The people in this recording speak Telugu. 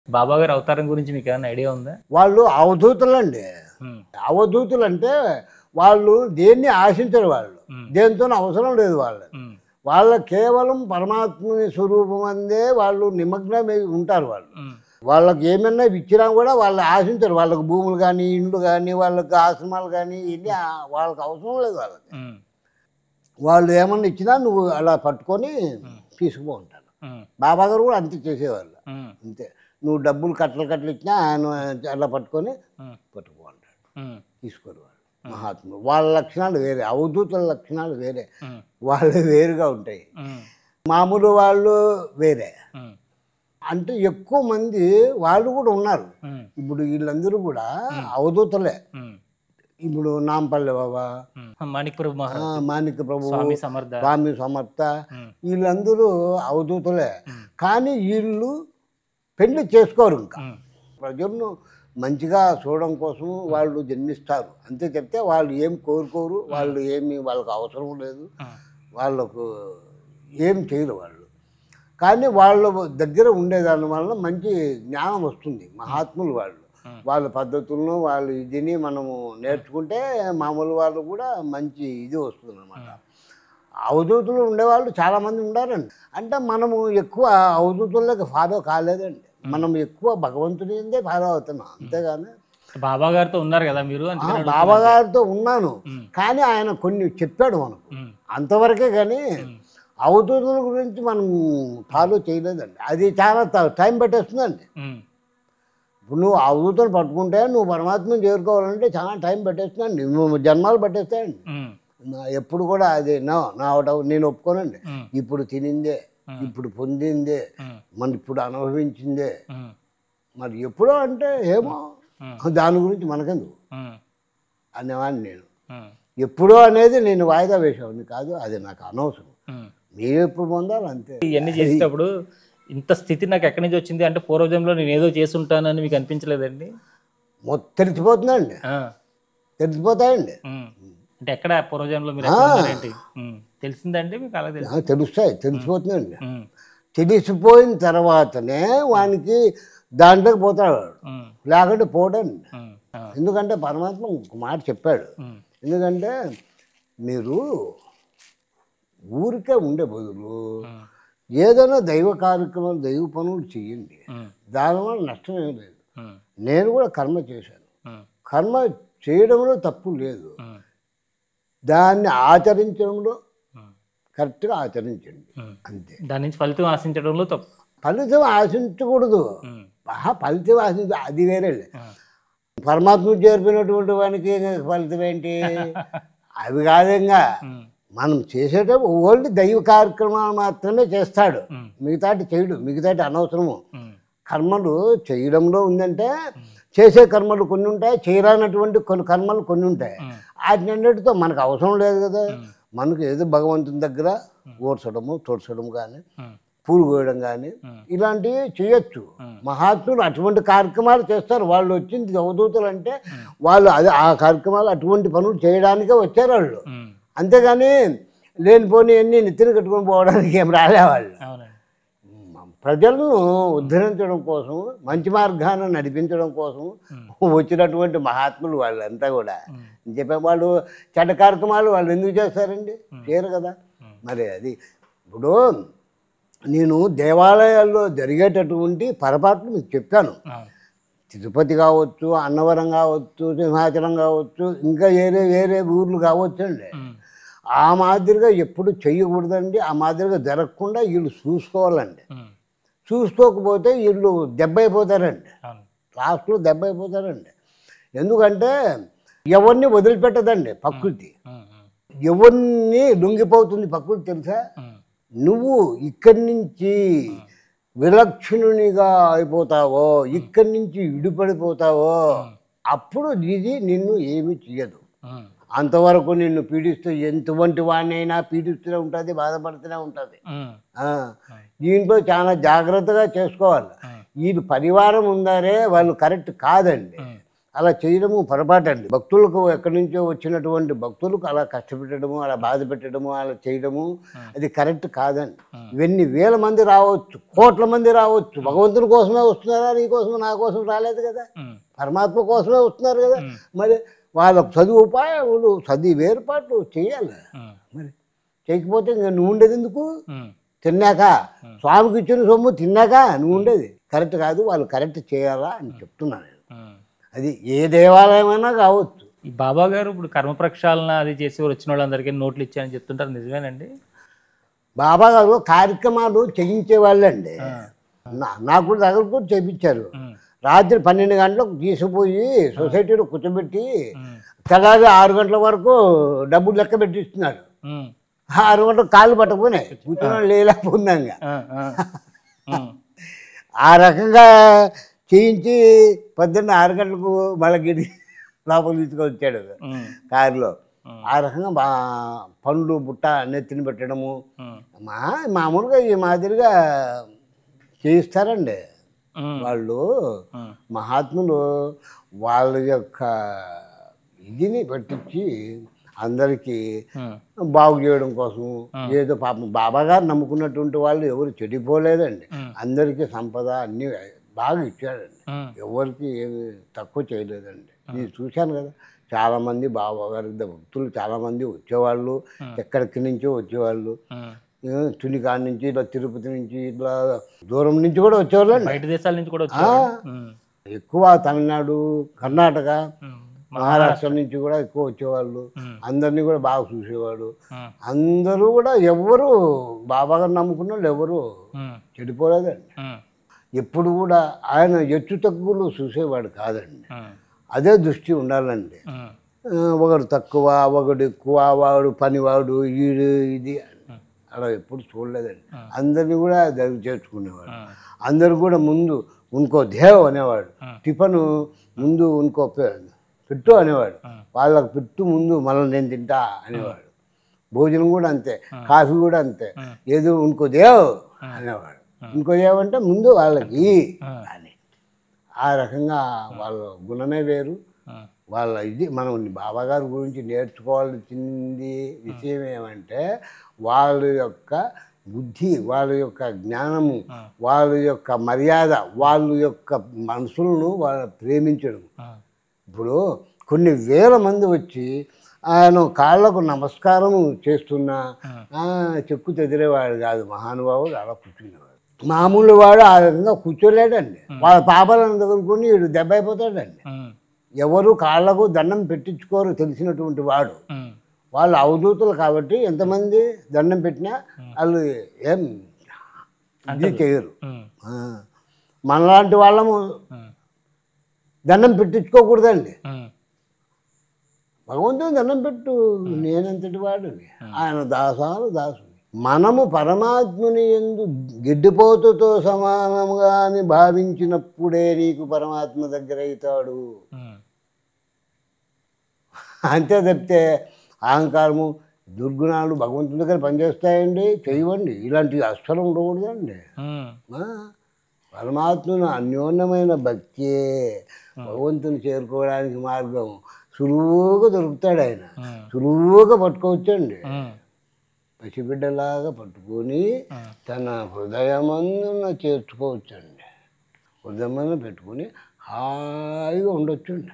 బాబా గారి అవతారం గురించి మీకు ఏమైనా ఐడియా ఉందా? వాళ్ళు అవధూతులండి. హ్మ్. అవధూతులు అంటే వాళ్ళు దేన్ని ఆశించరు, వాళ్ళు హ్మ్. దేనితో అవసరం లేదు వాళ్ళు. హ్మ్. వాళ్ళ కేవలం పరమాత్మని స్వరూపం అందే వాళ్ళు నిమగ్నమై ఉంటారు. వాళ్ళు హ్మ్. వాళ్ళకి ఏమన్నా ఇచ్చినా కూడా వాళ్ళు ఆశించరు. వాళ్ళకి భూములు కానీ, ఇండ్లు కానీ, వాళ్ళకి ఆశ్రమాలు కానీ ఇన్ని వాళ్ళకి అవసరం లేదు. వాళ్ళకి హ్మ్. వాళ్ళు ఏమన్నా ఇచ్చినా నువ్వు అలా పట్టుకొని తీసుకుపో ఉంటారు. హ్మ్. బాబా గారు కూడా అంతే చేసేవాళ్ళు. హ్మ్. అంతే, నువ్వు డబ్బులు కట్టలు ఇచ్చినా ఆయన అలా పట్టుకొని పట్టుకో అంటాడు. హ్మ్. తీసుకోరు వాళ్ళు మహాత్ములు. వాళ్ళ లక్షణాలు వేరే, అవధూతుల లక్షణాలు వేరే, హ్మ్. వాళ్ళు వేరుగా ఉంటాయి. హ్మ్. మామూలు వాళ్ళు వేరే. హ్మ్. అంటే ఎక్కువ మంది వాళ్ళు కూడా ఉన్నారు. హ్మ్. ఇప్పుడు వీళ్ళందరూ కూడా అవధూతలే. హ్మ్. ఇప్పుడు నాంపల్లి బాబా, మాణిక్ ప్రభు మహారాజ్, మాణిక్య ప్రభు, స్వామి సమర్థ, స్వామి సమర్థ, హ్మ్. వీళ్ళందరూ అవధూతలే. హ్మ్. కానీ వీళ్ళు పెళ్లి చేసుకోరు. ఇంకా హ్మ్. ప్రజలను మంచిగా చూడడం కోసం వాళ్ళు జన్మిస్తారు అంతే. చెప్తే వాళ్ళు ఏం కోరుకోరు, వాళ్ళు ఏమి వాళ్ళకు అవసరం లేదు, వాళ్ళకు ఏం చేయరు వాళ్ళు. కానీ వాళ్ళ దగ్గర ఉండేదాని వల్ల మంచి జ్ఞానం వస్తుంది. మహాత్ములు వాళ్ళు, వాళ్ళ పద్ధతులను వాళ్ళు ఇదిని మనము నేర్చుకుంటే మామూలు వాళ్ళు కూడా మంచి ఇది వస్తుంది అన్నమాట. అవధూతులు ఉండేవాళ్ళు చాలామంది ఉండారండి. అంటే మనము ఎక్కువ అవధూతుల్లోకి ఫాలో కాలేదండి. మనం ఎక్కువ భగవంతుని ఎందే ఫాలో అవుతున్నాం, అంతేగాని బాబా గారితో ఉన్నారు కదా మీరు, అందుకని బాబా గారితో ఉన్నాను. ఉమ్. కానీ ఆయన కొన్ని చెప్పాడు మనకు, ఉమ్. అంతవరకే. కానీ అవధూతుల గురించి మనం ఫాలో చేయలేదండి. అది చాలా టైం పెట్టేస్తుందండి. ఉమ్. ఇప్పుడు నువ్వు అవధూతను పట్టుకుంటే నువ్వు పరమాత్మను చేరుకోవాలంటే చాలా టైం పెట్టేస్తుందండి, నువ్వు జన్మాలు పట్టేస్తాయండి. ఉమ్. ఎప్పుడు కూడా అది నా నేను ఒప్పుకోనండి. ఉమ్. ఇప్పుడు తినిందే, ఇప్పుడు పొందిందే, మన ఇప్పుడు అనుభవించిందే. ఉమ్. మరి ఎప్పుడో అంటే ఏమో, దాని గురించి మనకెందుకు ఉమ్. అనేవాడిని నేను. ఉమ్. ఎప్పుడో అనేది నేను వాయిదా వేసేవాడిని కాదు, అది నాకు అనవసరం. ఉమ్. మీరు ఎప్పుడు పొందాలి అంతే. ఇవన్నీ చేసేటప్పుడు ఇంత స్థితి నాకు ఎక్కడి నుంచి వచ్చింది అంటే పూర్వజంలో నేను ఏదో చేసుంటానని మీకు అనిపించలేదండి? మొత్తం తెలిసిపోతుందండి, తెలిసిపోతాయండి. అంటే ఎక్కడ పూర్వజంలో మీరు ఎక్కడ ఉన్నారేంటి? తెలిసిందండి మీకు? అలా తెలుసు, తెలుస్తాయి, తెలిసిపోతుందండి. ఉమ్. తెలిసిపోయిన తర్వాతనే వానికి దాంట్లోకి పోతాడు, లేకుంటే పోడండి. ఉమ్. ఎందుకంటే పరమాత్మ ఒక మాట చెప్పాడు. ఉమ్. ఎందుకంటే మీరు ఊరికే ఉండే బదులు ఏదైనా దైవ కార్యక్రమాలు, దైవ పనులు చేయండి, దానివల్ల నష్టం ఏం లేదు. నేను కూడా కర్మ చేశాను, కర్మ చేయడంలో తప్పు లేదు, దాన్ని ఆచరించడంలో కరెక్ట్గా ఆచరించండి అంతే. దాని నుంచి ఫలితం ఆశించడంలో తప్పు. ఫలితం ఆశించకూడదు, ఫలితం ఆశించ అది వేరే. పరమాత్మ చేరిపోయినటువంటి వానికి ఫలితం ఏంటి? అవి కాదు. ఇంకా మనం చేసేటప్పుడు ఓన్లీ దైవ కార్యక్రమాలు మాత్రమే చేస్తాడు, మిగతాటి చేయడు, మిగతాటి అనవసరము. కర్మలు చేయడంలో ఉందంటే చేసే కర్మలు కొన్ని ఉంటాయి, చేయరానటువంటి కొన్ని కర్మలు కొన్ని ఉంటాయి. వాటినన్నిటితో మనకు అవసరం లేదు కదా. మనకు ఏదో భగవంతుని దగ్గర ఓడ్చడము, తోడ్చడము కానీ, పూలు కోయడం కానీ ఇలాంటివి చేయొచ్చు. మహాత్ములు అటువంటి కార్యక్రమాలు చేస్తారు. వాళ్ళు వచ్చింది అవధూతులు అంటే వాళ్ళు అది ఆ కార్యక్రమాలు అటువంటి పనులు చేయడానికే వచ్చారు వాళ్ళు. అంతేగాని లేనిపోని అన్నీ నెత్తిన కట్టుకొని పోవడానికి ఏం రాలేవాళ్ళు. ప్రజలను ఉద్ధరించడం కోసం, మంచి మార్గాన్ని నడిపించడం కోసం వచ్చినటువంటి మహాత్ములు వాళ్ళంతా కూడా. చెప్పే వాళ్ళు చెడ్డ కార్యక్రమాలు వాళ్ళు ఎందుకు చేస్తారండి? చేయరు కదా. మరి అది ఇప్పుడు నేను దేవాలయాల్లో జరిగేటటువంటి పొరపాట్లు మీకు చెప్పాను. తిరుపతి కావచ్చు, అన్నవరం కావచ్చు, సింహాచలం కావచ్చు, ఇంకా వేరే వేరే ఊర్లు కావచ్చు అండి. ఆ మాదిరిగా ఎప్పుడు చెయ్యకూడదండి. ఆ మాదిరిగా జరగకుండా వీళ్ళు చూసుకోవాలండి. చూసుకోకపోతే వీళ్ళు దెబ్బ అయిపోతారండి, లాస్ట్లో దెబ్బ అయిపోతారండి. ఎందుకంటే ఎవరిని వదిలిపెట్టదండి ప్రకృతి, ఎవరిని లొంగిపోతుంది ప్రకృతి తెలుసా. నువ్వు ఇక్కడి నుంచి విలక్షణునిగా అయిపోతావో, ఇక్కడి నుంచి విడిపడిపోతావో, అప్పుడు ఇది నిన్ను ఏమీ చేయదు. అంతవరకు నిన్ను పీడిస్తూ ఎంతవంటి వాడినైనా పీడిస్తూనే ఉంటుంది, బాధపడుతూనే ఉంటుంది. దీంట్లో చాలా జాగ్రత్తగా చేసుకోవాలి. వీళ్ళు పరివారం ఉందారే వాళ్ళు కరెక్ట్ కాదండి. అలా చేయడము పొరపాటండి. భక్తులకు ఎక్కడి నుంచో వచ్చినటువంటి భక్తులకు అలా కష్టపెట్టడము, అలా బాధ పెట్టడము, అలా చేయడము అది కరెక్ట్ కాదండి. ఇవన్నీ వేల మంది రావచ్చు, కోట్ల మంది రావచ్చు, భగవంతుని కోసమే వస్తున్నారా, నీ కోసం నా కోసం రాలేదు కదా, పరమాత్మ కోసమే వస్తున్నారు కదా. మరి వాళ్ళకు చదువు ఉపాయాలు చదివి ఏర్పాట్లు చేయాలి. మరి చేయకపోతే ఇంకా నువ్వు ఉండేది ఎందుకు? తిన్నాక స్వామికి ఇచ్చిన సొమ్ము తిన్నాక నువ్వు ఉండేది కరెక్ట్ కాదు. వాళ్ళు కరెక్ట్ చేయాలా అని చెప్తున్నాను నేను. అది ఏ దేవాలయమైనా కావచ్చు. ఈ బాబా గారు ఇప్పుడు కర్మ ప్రక్షాళన అది చేసి వచ్చిన వాళ్ళందరికీ నోట్లు ఇచ్చారని చెప్తుంటారు, నిజమేనండి? బాబా గారు కార్యక్రమాలు చేయించేవాళ్ళండి. నాకు కూడా దగ్గర కూడా చేయించారు. రాత్రి 12 గంటలకు తీసుకుపోయి సొసైటీలో కూర్చోబెట్టి తెల్లారి 6 గంటల వరకు డబ్బులు లెక్క పెట్టిస్తున్నాడు. 6 గంటలకు కాళ్ళు పట్టకపోయినాయి, కూర్చొని లేకపోయిందంగా. ఆ రకంగా చేయించి పొద్దున్న 6 గంటలకు మళ్ళీ గిడి లోపల తీసుకొచ్చాడు కారులో. ఆ రకంగా పండ్లు బుట్ట నెత్తిని పెట్టడము మామూలుగా ఈ మాదిరిగా చేయిస్తారండి వాళ్ళు. మహాత్ములు వాళ్ళ యొక్క ఇదిని పట్టించి అందరికీ బాగు చేయడం కోసం ఏదో పాపం బాబా గారు నమ్ముకున్నటువంటి వాళ్ళు ఎవరు చెడిపోలేదండి. అందరికీ సంపద అన్నీ బాగా ఇచ్చాడండి. ఎవరికి ఏమి తక్కువ చేయలేదండి. నేను చూశాను కదా, చాలామంది బాబా గారి భక్తులు చాలామంది వచ్చేవాళ్ళు, ఎక్కడికి నుంచో వచ్చేవాళ్ళు. తునికాడ నుంచి ఇట్లా తిరుపతి నుంచి ఇట్లా దూరం నుంచి కూడా వచ్చేవాళ్ళు, బయట దేశాల నుంచి కూడా ఎక్కువ తమిళనాడు, కర్ణాటక, మహారాష్ట్ర నుంచి కూడా ఎక్కువ వచ్చేవాళ్ళు. అందరినీ కూడా బాగా చూసేవాడు. అందరూ కూడా ఎవరు బాబా గారు నమ్ముకున్న వాళ్ళు ఎవరు చెడిపోలేదండి. ఎప్పుడు కూడా ఆయన ఎత్తు తక్కువలు చూసేవాడు కాదండి. అదే దృష్టి ఉండాలండి. ఒకడు తక్కువ, ఒకడు ఎక్కువ, వాడు పనివాడు, ఈడు ఇది అలా ఎప్పుడు చూడలేదండి. అందరినీ కూడా దగ్గర చేర్చుకునేవాడు. అందరూ కూడా ముందు ఇంకో దేవ్ అనేవాడు. టిఫను ముందు ఇంకో పెట్టు అనేవాడు. వాళ్ళకు పెట్టు ముందు మళ్ళీ నేను తింటా అనేవాడు. భోజనం కూడా అంతే, కాఫీ కూడా అంతే. ఏదో ఇంకో దేవ్ అనేవాడు. ఇంకో దేవ్ అంటే ముందు వాళ్ళకి అని. ఆ రకంగా వాళ్ళ గుణమే వేరు. వాళ్ళ ఇది మనం బాబాగారి గురించి నేర్చుకోవాల్సింది విషయం ఏమంటే వాళ్ళ యొక్క బుద్ధి, వాళ్ళ యొక్క జ్ఞానము, వాళ్ళ యొక్క మర్యాద, వాళ్ళ యొక్క మనుషులను వాళ్ళ ప్రేమించడం. ఇప్పుడు కొన్ని వేల మంది వచ్చి ఆయన కాళ్ళకు నమస్కారం చేస్తున్నా చెక్కు తెదిరేవాడు కాదు మహానుభావుడు. అలా కూర్చునేవాడు. మామూలు వాడు ఆ విధంగా కూర్చోలేడండి. వాళ్ళ పాపాలను తగులుకొని వీడు దెబ్బ అయిపోతాడండి. ఎవరు కాళ్ళకు దండం పెట్టించుకోరు తెలిసినటువంటి వాడు. వాళ్ళు అవధూతులు కాబట్టి ఎంతమంది దండం పెట్టినా వాళ్ళు ఏం ఇది చేయరు. మనలాంటి వాళ్ళము దండం పెట్టించుకోకూడదండి. భగవంతుని దండం పెట్టు, నేనంతటి వాడిని, ఆయన దాసాను దాసు. మనము పరమాత్ముని యందు గిడ్డిపోతుతో సమానంగా అని భావించినప్పుడే నీకు పరమాత్మ దగ్గర అవుతాడు. అంతే తప్పితే అహంకారము, దుర్గుణాలు భగవంతుని దగ్గర పనిచేస్తాయండి, చేయవండి. ఇలాంటివి అస్సలు ఉండకూడదండి. పరమాత్మను అన్యోన్యమైన భక్తియే భగవంతుని చేరుకోవడానికి మార్గం. సులువుగా దొరుకుతాడు ఆయన, సులువుగా పట్టుకోవచ్చండి. పసిబిడ్డలాగా పట్టుకొని తన హృదయమందున చేర్చుకోవచ్చండి. హృదయమందున పెట్టుకొని హాయిగా ఉండొచ్చండి.